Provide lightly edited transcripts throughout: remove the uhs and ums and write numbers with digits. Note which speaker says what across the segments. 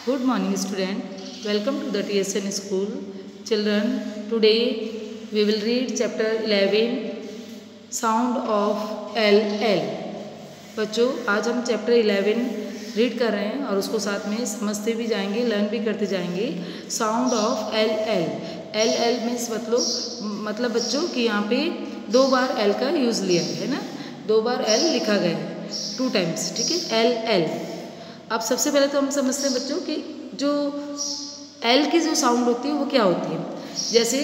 Speaker 1: Good morning student. Welcome to the TSN school. Children, today we will read chapter 11 Sound of LL. बच्चों आज हम chapter 11 read कर रहे हैं और उसको साथ में समझते भी जाएंगे, लर्न भी करते जाएंगे. Sound of LL. LL means मतलब बच्चों कि यहाँ पे 2 बार L का यूज़ लिया है ना, 2 बार L लिखा गया है 2 टाइम्स. ठीक है, LL. अब सबसे पहले तो हम समझते हैं बच्चों कि जो L की जो साउंड होती है वो क्या होती है. जैसे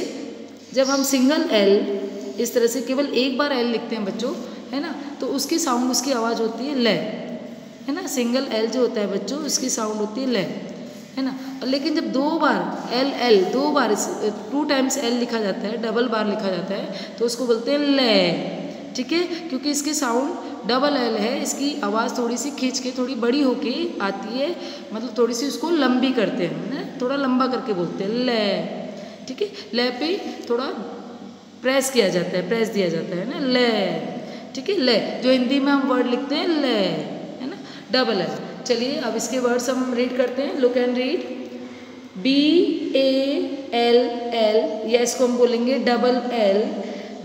Speaker 1: जब हम सिंगल L इस तरह से केवल एक बार L लिखते हैं बच्चों, है ना, तो उसकी साउंड, उसकी आवाज़ होती है ले, है ना. सिंगल L जो होता है बच्चों उसकी साउंड होती है ले, है ना. लेकिन जब 2 बार LL 2 बार 2 टाइम्स L लिखा जाता है, डबल बार लिखा जाता है, तो उसको बोलते हैं ले. ठीक है, क्योंकि इसकी साउंड डबल L है, इसकी आवाज़ थोड़ी सी खींच के थोड़ी बड़ी होके आती है, मतलब थोड़ी सी उसको लंबी करते हैं ना, थोड़ा लंबा करके बोलते हैं ले. ठीक है, ले पे थोड़ा प्रेस किया जाता है, प्रेस दिया जाता है ना, ले. ठीक है, ले जो हिंदी में हम वर्ड लिखते हैं ले, है ना, डबल L. चलिए अब इसके वर्ड्स हम रीड करते हैं. Look and read. BALL, या इसको हम बोलेंगे double L.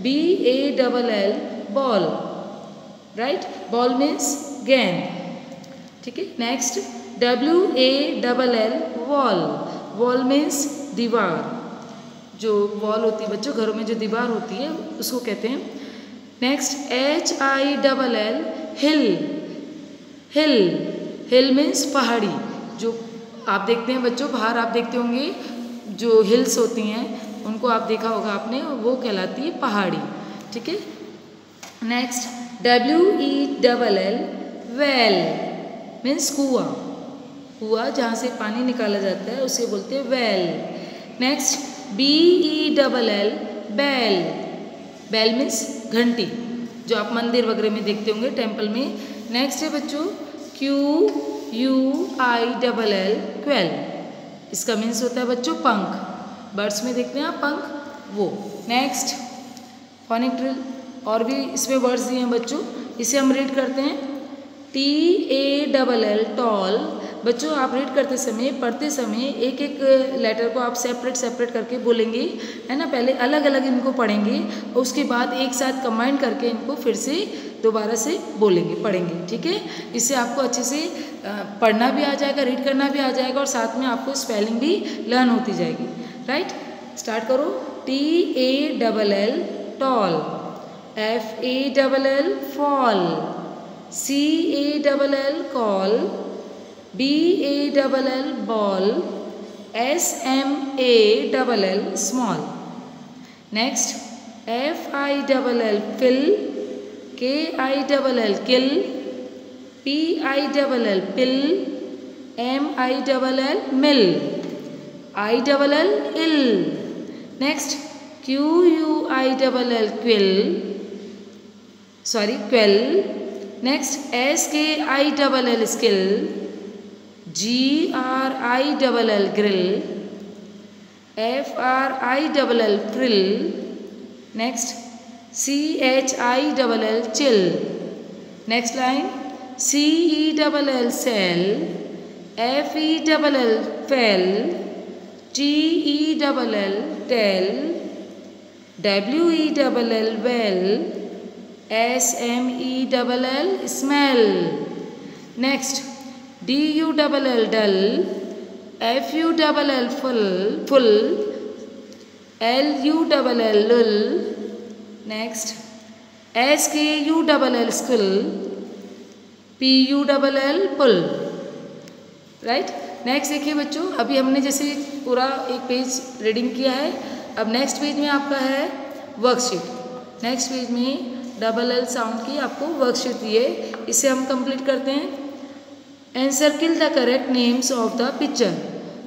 Speaker 1: BALL ball, right. Ball means गेंद. ठीक है, next WALL wall. Wall means दीवार. जो वॉल होती है बच्चों, घरों में जो दीवार होती है उसको कहते हैं. नेक्स्ट HILL हिल. हिल, हिल मीन्स पहाड़ी. जो आप देखते हैं बच्चों, बाहर आप देखते होंगे जो हिल्स होती हैं उनको आप देखा होगा आपने, वो कहलाती है पहाड़ी. ठीक है, नेक्स्ट WELL वेल मीन्स कुआं. कुआं जहाँ से पानी निकाला जाता है उसे बोलते हैं वेल. नेक्स्ट BELL बैल. बैल मीन्स घंटी, जो आप मंदिर वगैरह में देखते होंगे, टेम्पल में. नेक्स्ट है बच्चों QUILL क्वेल. इसका मीन्स होता है बच्चों पंख. बर्ड्स में देखते हैं आप पंख, वो. नेक्स्ट फोनिक ड्रिल, और भी इसमें वर्ड्स दिए हैं बच्चों, इसे हम रीड करते हैं. TALL tall. बच्चों आप रीड करते समय, पढ़ते समय एक एक लेटर को आप सेपरेट करके बोलेंगे, है ना. पहले अलग अलग इनको पढ़ेंगे और उसके बाद एक साथ कंबाइन करके इनको फिर से दोबारा से बोलेंगे, पढ़ेंगे. ठीक है, इससे आपको अच्छे से पढ़ना भी आ जाएगा, रीड करना भी आ जाएगा और साथ में आपको स्पेलिंग भी लर्न होती जाएगी. राइट, स्टार्ट करो. TALL tall. FALL fall. CALL call. BALL ball. SMALL small. Next FILL fill. KILL kill. PILL pill. MILL mill. ILL ill. Next QUILL quill, quell. Next SKILL skill. GRILL grill. FRILL frill. Next CHILL chill. Next line CELL cell. FELL fell. TELL tell. WELL well. SMELL smell. Next DULL dull. FULL full. LULL lull. Next SKULL skull. PULL pull. Right. Next देखिए बच्चों, अभी हमने जैसे पूरा एक page reading किया है. अब नेक्स्ट पेज में आपका है वर्कशीट. नेक्स्ट पेज में LL साउंड की आपको वर्कशीट दी है, इसे हम कंप्लीट करते हैं. Encircle the correct names of the picture.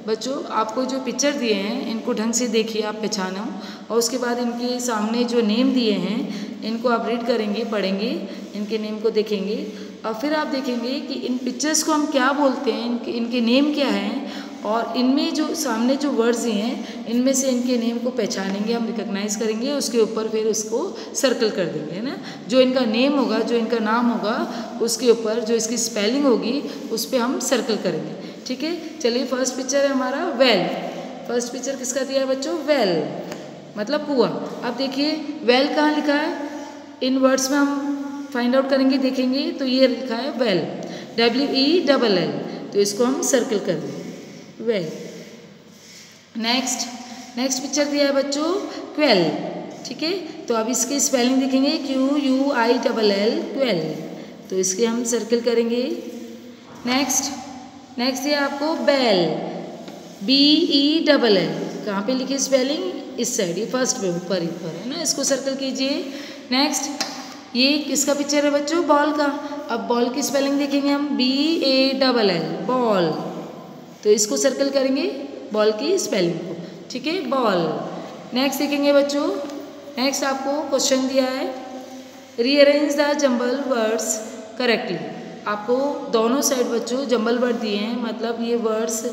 Speaker 1: बच्चों आपको जो पिक्चर दिए हैं इनको ढंग से देखिए, आप पहचानो, और उसके बाद इनके सामने जो नेम दिए हैं इनको आप रीड करेंगे, पढ़ेंगे, इनके नेम को देखेंगे और फिर आप देखेंगे कि इन पिक्चर्स को हम क्या बोलते हैं, इनके नेम क्या हैं, और इनमें जो सामने जो वर्ड्स दिए हैं इनमें से इनके नेम को पहचानेंगे, हम रिकॉग्नाइज करेंगे, उसके ऊपर फिर उसको सर्कल कर देंगे, है ना. जो इनका नेम होगा, जो इनका नाम होगा, उसके ऊपर जो इसकी स्पेलिंग होगी उस पर हम सर्कल करेंगे. ठीक है। चलिए फर्स्ट पिक्चर है हमारा वेल। फर्स्ट पिक्चर किसका दिया है बच्चों? वेल मतलब कुआं। अब देखिए वेल कहाँ लिखा है, इन वर्ड्स में हम फाइंड आउट करेंगे, देखेंगे तो ये लिखा है वेल, WELL, तो इसको हम सर्कल कर दें वेल। नेक्स्ट पिक्चर दिया है बच्चों क्वेल, ठीक है। तो अब इसकी स्पेलिंग देखेंगे QUILL क्वेल, तो इसके हम सर्कल करेंगे। नेक्स्ट दिया आपको बेल, BELL, कहाँ पे लिखी स्पेलिंग? इस साइड, ये फर्स्ट पे ऊपर है ना, इसको सर्कल कीजिए। नेक्स्ट ये किसका पिक्चर है बच्चों? बॉल का। अब बॉल की स्पेलिंग देखेंगे हम BALL बॉल, तो इसको सर्कल करेंगे बॉल की स्पेलिंग को, ठीक है, बॉल। नेक्स्ट देखेंगे बच्चों, नेक्स्ट आपको क्वेश्चन दिया है rearrange the jumble words correctly. आपको दोनों साइड बच्चों जंबल वर्ड दिए हैं, मतलब ये वर्ड्स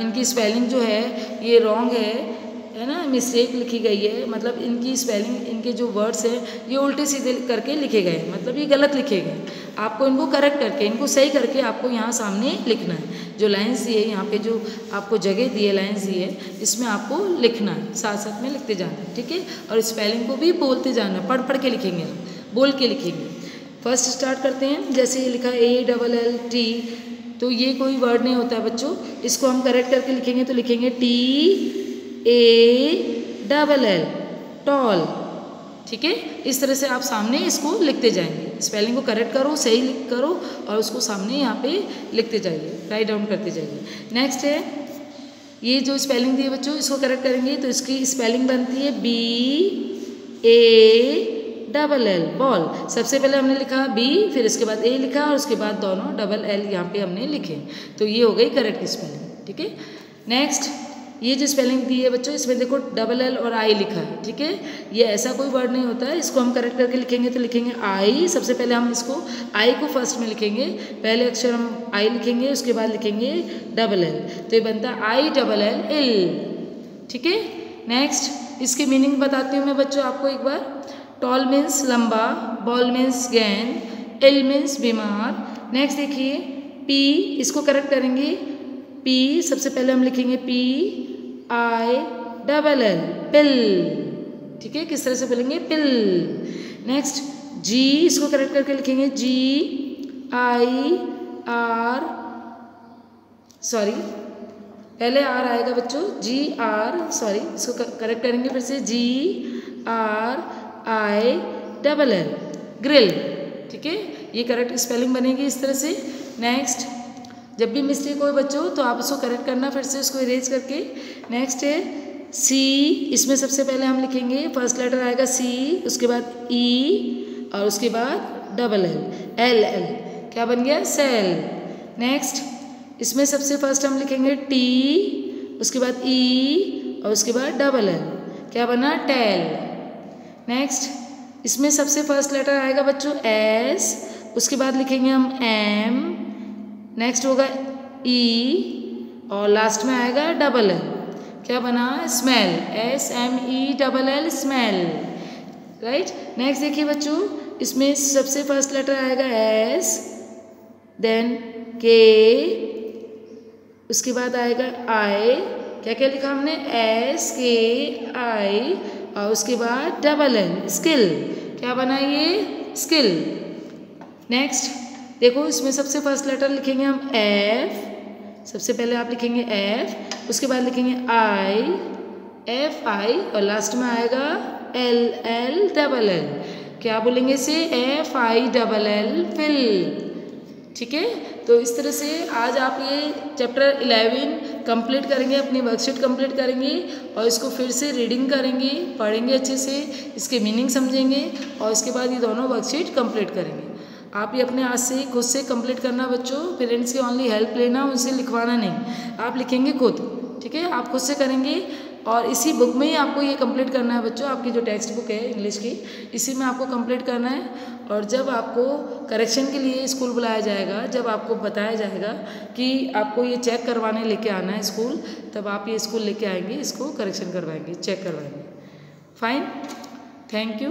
Speaker 1: इनकी स्पेलिंग जो है ये रॉन्ग है ना, मिस्टेक लिखी गई है, मतलब इनकी स्पेलिंग, इनके जो वर्ड्स हैं ये उल्टे सीधे करके लिखे गए, मतलब ये गलत लिखे गए। आपको इनको करेक्ट करके, इनको सही करके आपको यहाँ सामने लिखना है। जो लाइन्स दिए यहाँ पे, जो आपको जगह दी है, लाइन्स दी है, इसमें आपको लिखना है, साथ साथ में लिखते जाना है, ठीक है। और स्पेलिंग को भी बोलते जाना, पढ़ के लिखेंगे, बोल के लिखेंगे। फर्स्ट स्टार्ट करते हैं, जैसे ये लिखा ALLT, तो ये कोई वर्ड नहीं होता है बच्चों, इसको हम करेक्ट करके लिखेंगे तो लिखेंगे TALL टॉल, ठीक है। इस तरह से आप सामने इसको लिखते जाएंगे, स्पेलिंग को करेक्ट करो, सही करो और उसको सामने यहाँ पे लिखते जाइए, राइट डाउन करते जाइए। नेक्स्ट है ये जो स्पेलिंग दी है बच्चों, इसको करेक्ट करेंगे तो इसकी स्पेलिंग बनती है BALL बॉल। सबसे पहले हमने लिखा B, फिर इसके बाद A लिखा और उसके बाद दोनों LL यहाँ पे हमने लिखे, तो ये हो गई करेक्ट स्पेलिंग, ठीक है। नेक्स्ट ये जो स्पेलिंग दी है बच्चों, इसमें देखो LL और I लिखा है, ठीक है। ये ऐसा कोई वर्ड नहीं होता है, इसको हम करेक्ट करके लिखेंगे तो लिखेंगे I। सबसे पहले हम इसको I को फर्स्ट में लिखेंगे, पहले अक्षर हम I लिखेंगे, उसके बाद लिखेंगे LL, तो ये बनता है ILL, ठीक है। नेक्स्ट इसकी मीनिंग बताती हूँ मैं बच्चों आपको एक बार। टॉल मीन्स लंबा, बॉल मीन्स गेंद, इल मीन्स बीमार। नेक्स्ट देखिए P, इसको करेक्ट करेंगे, P सबसे पहले हम लिखेंगे PILL पिल, ठीक है, किस तरह से बोलेंगे? पिल। नेक्स्ट G, इसको करेक्ट करके लिखेंगे GIR, सॉरी पहले R आएगा बच्चों, GR, सॉरी इसको करेक्ट करेंगे फिर से GRILL ग्रिल, ठीक है। ये करेक्ट स्पेलिंग बनेगी इस तरह से। नेक्स्ट जब भी मिस्टेक हो बच्चों तो आप उसको करेक्ट करना, फिर से उसको इरेज करके। नेक्स्ट है C, इसमें सबसे पहले हम लिखेंगे, फर्स्ट लेटर आएगा C, उसके बाद E और उसके बाद LL, क्या बन गया? सेल। नेक्स्ट इसमें सबसे फर्स्ट हम लिखेंगे T, उसके बाद E और उसके बाद LL, क्या बना? टेल। नेक्स्ट इसमें सबसे फर्स्ट लेटर आएगा बच्चों S, उसके बाद लिखेंगे हम M, नेक्स्ट होगा E और लास्ट में आएगा LL, क्या बना? Smell, SMELL smell, right. Next देखिए बच्चों, इसमें सबसे फर्स्ट लेटर आएगा S, देन K, उसके बाद आएगा I, क्या क्या लिखा हमने? SKI और उसके बाद LL स्किल, क्या बना? ये स्किल। नेक्स्ट देखो इसमें सबसे फर्स्ट लेटर लिखेंगे हम F, सबसे पहले आप लिखेंगे F, उसके बाद लिखेंगे FI और लास्ट में आएगा LL, क्या बोलेंगे इसे? FILL फिल, ठीक है। तो इस तरह से आज आप ये चैप्टर 11 कंप्लीट करेंगे, अपनी वर्कशीट कंप्लीट करेंगे और इसको फिर से रीडिंग करेंगे, पढ़ेंगे अच्छे से, इसके मीनिंग समझेंगे और इसके बाद ये दोनों वर्कशीट कंप्लीट करेंगे। आप ये अपने आज से खुद से कंप्लीट करना बच्चों, पेरेंट्स की ओनली हेल्प लेना, उनसे लिखवाना नहीं, आप लिखेंगे खुद, ठीक है। आप खुद से करेंगे और इसी बुक में ही आपको ये कंप्लीट करना है बच्चों, आपकी जो टेक्स्ट बुक है इंग्लिश की, इसी में आपको कंप्लीट करना है। और जब आपको करेक्शन के लिए स्कूल बुलाया जाएगा, जब आपको बताया जाएगा कि आपको ये चेक करवाने लेके आना है स्कूल, तब आप ये स्कूल लेके आएंगे, इसको करेक्शन करवाएंगे, चेक करवाएंगे। Fine, thank you.